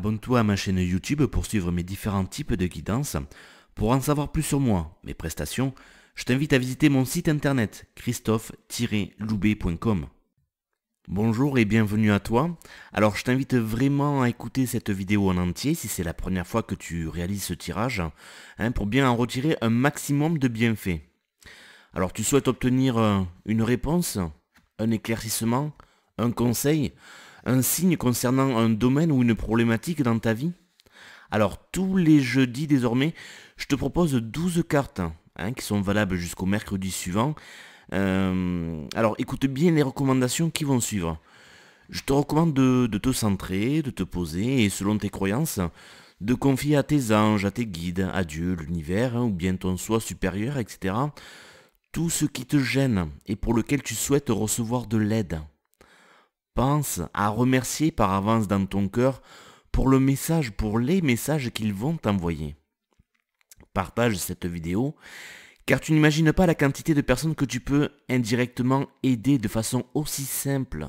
abonne-toi à ma chaîne YouTube pour suivre mes différents types de guidances. Pour en savoir plus sur moi, mes prestations, je t'invite à visiter mon site internet christophe-loubet.com. Bonjour et bienvenue à toi. Alors je t'invite vraiment à écouter cette vidéo en entier si c'est la première fois que tu réalises ce tirage, pour bien en retirer un maximum de bienfaits. Alors tu souhaites obtenir une réponse, un éclaircissement, un conseil, un signe concernant un domaine ou une problématique dans ta vie? Alors tous les jeudis désormais, je te propose 12 cartes qui sont valables jusqu'au mercredi suivant. Alors écoute bien les recommandations qui vont suivre. Je te recommande de te centrer, de te poser et selon tes croyances, de confier à tes anges, à tes guides, à Dieu, l'univers, ou bien ton soi supérieur, etc. Tout ce qui te gêne et pour lequel tu souhaites recevoir de l'aide. Pense à remercier par avance dans ton cœur pour le message, pour les messages qu'ils vont t'envoyer. Partage cette vidéo, car tu n'imagines pas la quantité de personnes que tu peux indirectement aider de façon aussi simple.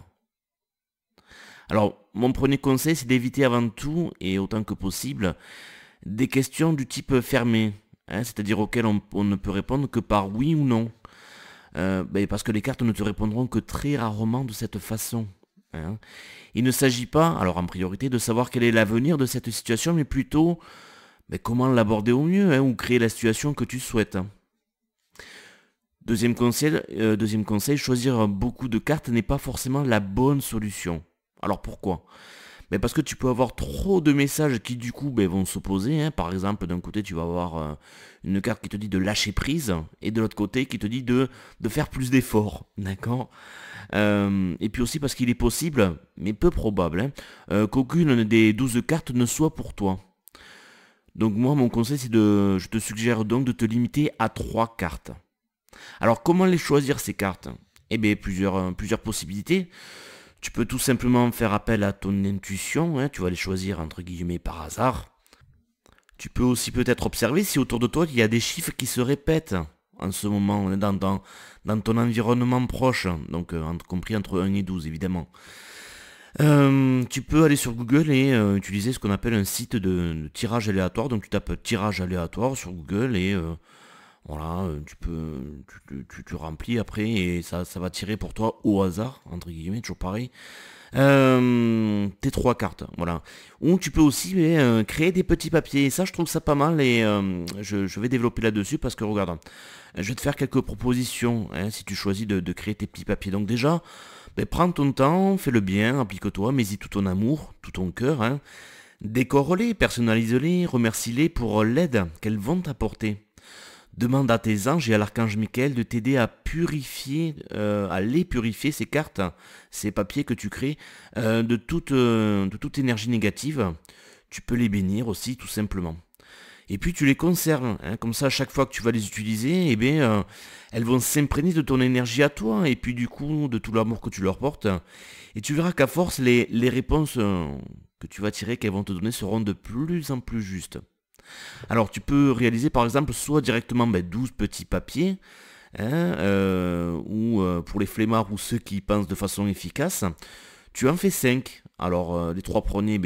Alors, mon premier conseil, c'est d'éviter avant tout, et autant que possible, des questions du type fermé, c'est-à-dire auxquelles on ne peut répondre que par oui ou non. Parce que les cartes ne te répondront que très rarement de cette façon. Il ne s'agit pas, alors en priorité, de savoir quel est l'avenir de cette situation, mais plutôt comment l'aborder au mieux, ou créer la situation que tu souhaites. Deuxième conseil, choisir beaucoup de cartes n'est pas forcément la bonne solution. Alors pourquoi? Parce que tu peux avoir trop de messages qui du coup vont s'opposer. Par exemple, d'un côté tu vas avoir une carte qui te dit de lâcher prise et de l'autre côté qui te dit de faire plus d'efforts. D'accord? Et puis aussi parce qu'il est possible, mais peu probable, qu'aucune des 12 cartes ne soit pour toi. Donc moi mon conseil je te suggère donc de te limiter à 3 cartes. Alors comment les choisir ces cartes? Plusieurs possibilités. Tu peux tout simplement faire appel à ton intuition, tu vas les choisir entre guillemets par hasard. Tu peux aussi peut-être observer si autour de toi il y a des chiffres qui se répètent en ce moment dans ton environnement proche, donc compris entre 1 et 12 évidemment. Tu peux aller sur Google et utiliser ce qu'on appelle un site de tirage aléatoire, donc tu tapes tirage aléatoire sur Google et voilà, tu remplis après et ça va tirer pour toi au hasard, entre guillemets, toujours pareil, tes 3 cartes, voilà. Ou tu peux aussi créer des petits papiers, et ça je trouve ça pas mal et je vais développer là-dessus parce que regarde, je vais te faire quelques propositions si tu choisis de créer tes petits papiers. Donc déjà, prends ton temps, fais-le bien, applique-toi, mets-y tout ton amour, tout ton cœur, décore-les, personnalise-les, remercie-les pour l'aide qu'elles vont t'apporter. Demande à tes anges et à l'archange Michael de t'aider à purifier, ces cartes, ces papiers que tu crées, de toute énergie négative. Tu peux les bénir aussi, tout simplement. Et puis tu les conserves, comme ça à chaque fois que tu vas les utiliser, elles vont s'imprégner de ton énergie à toi, et puis du coup de tout l'amour que tu leur portes. Et tu verras qu'à force, les réponses que tu vas tirer, qu'elles vont te donner, seront de plus en plus justes. Alors tu peux réaliser par exemple soit directement 12 petits papiers, ou pour les flemmards ou ceux qui pensent de façon efficace, tu en fais 5. Alors les 3 premiers,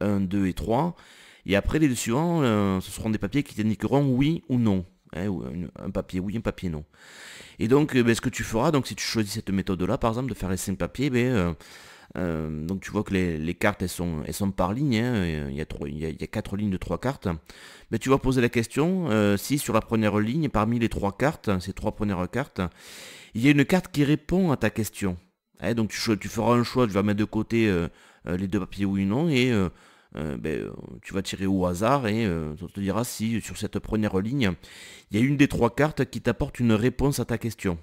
1, 2 et 3. Et après les deux suivants, ce seront des papiers qui t'indiqueront oui ou non. Un papier oui, un papier non. Et donc ce que tu feras, donc si tu choisis cette méthode là par exemple de faire les 5 papiers, donc tu vois que les cartes elles sont par ligne, il y a 4 lignes de 3 cartes. Tu vas poser la question si sur la première ligne, parmi les 3 cartes, ces 3 premières cartes, il y a une carte qui répond à ta question. Donc tu feras un choix, tu vas mettre de côté les 2 papiers oui ou non, et tu vas tirer au hasard et ça te dira si sur cette première ligne, il y a une des 3 cartes qui t'apporte une réponse à ta question.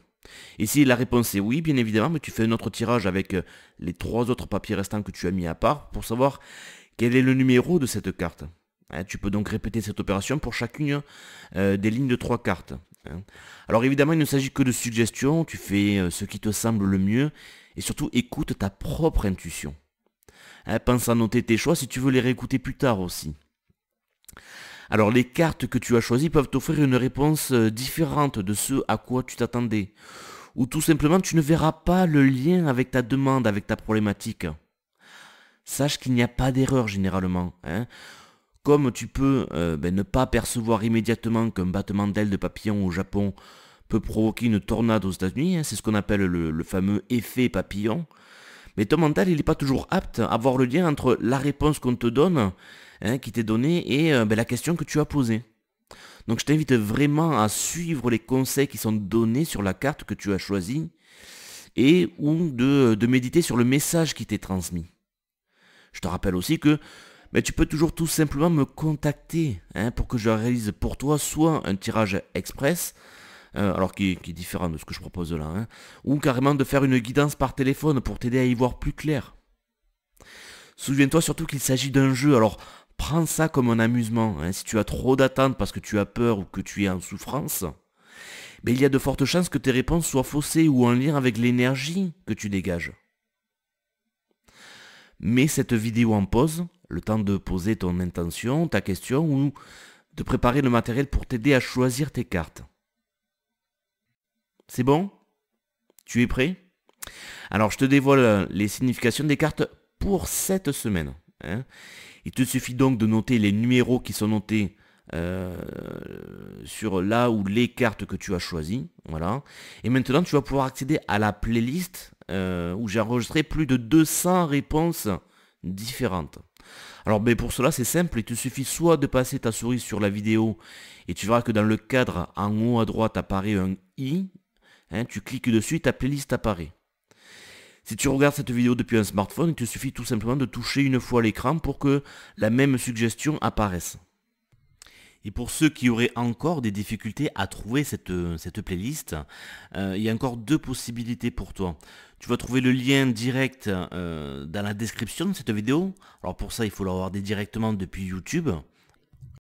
Et si la réponse est oui, bien évidemment, tu fais un autre tirage avec les 3 autres papiers restants que tu as mis à part pour savoir quel est le numéro de cette carte. Tu peux donc répéter cette opération pour chacune des lignes de 3 cartes. Alors évidemment, il ne s'agit que de suggestions, tu fais ce qui te semble le mieux et surtout écoute ta propre intuition. Pense à noter tes choix si tu veux les réécouter plus tard aussi. Alors les cartes que tu as choisies peuvent t'offrir une réponse différente de ce à quoi tu t'attendais. Ou tout simplement tu ne verras pas le lien avec ta demande, avec ta problématique. sache qu'il n'y a pas d'erreur généralement, hein. Comme tu peux ne pas percevoir immédiatement qu'un battement d'aile de papillon au Japon peut provoquer une tornade aux États-Unis, hein, c'est ce qu'on appelle le fameux effet papillon, mais ton mental il n'est pas toujours apte à voir le lien entre la réponse qu'on te donne, hein, qui t'est donnée, et la question que tu as posée. Donc je t'invite vraiment à suivre les conseils qui sont donnés sur la carte que tu as choisie, et ou de méditer sur le message qui t'est transmis. Je te rappelle aussi que tu peux toujours tout simplement me contacter, hein, pour que je réalise pour toi soit un tirage express, alors qui est différent de ce que je propose là, hein, ou carrément de faire une guidance par téléphone pour t'aider à y voir plus clair. Souviens-toi surtout qu'il s'agit d'un jeu, alors prends ça comme un amusement, hein. Si tu as trop d'attentes parce que tu as peur ou que tu es en souffrance, il y a de fortes chances que tes réponses soient faussées ou en lien avec l'énergie que tu dégages. Mets cette vidéo en pause, le temps de poser ton intention, ta question ou de préparer le matériel pour t'aider à choisir tes cartes. C'est bon? Tu es prêt? Alors je te dévoile les significations des cartes pour cette semaine, hein. Il te suffit donc de noter les numéros qui sont notés sur là ou les cartes que tu as choisies. Voilà. Et maintenant tu vas pouvoir accéder à la playlist où j'ai enregistré plus de 200 réponses différentes. Alors pour cela c'est simple, il te suffit soit de passer ta souris sur la vidéo et tu verras que dans le cadre en haut à droite apparaît un i, hein, tu cliques dessus et ta playlist apparaît. Si tu regardes cette vidéo depuis un smartphone, il te suffit tout simplement de toucher une fois l'écran pour que la même suggestion apparaisse. Et pour ceux qui auraient encore des difficultés à trouver cette playlist, il y a encore deux possibilités pour toi. Tu vas trouver le lien direct dans la description de cette vidéo. Alors pour ça, il faut l'avoir directement depuis YouTube.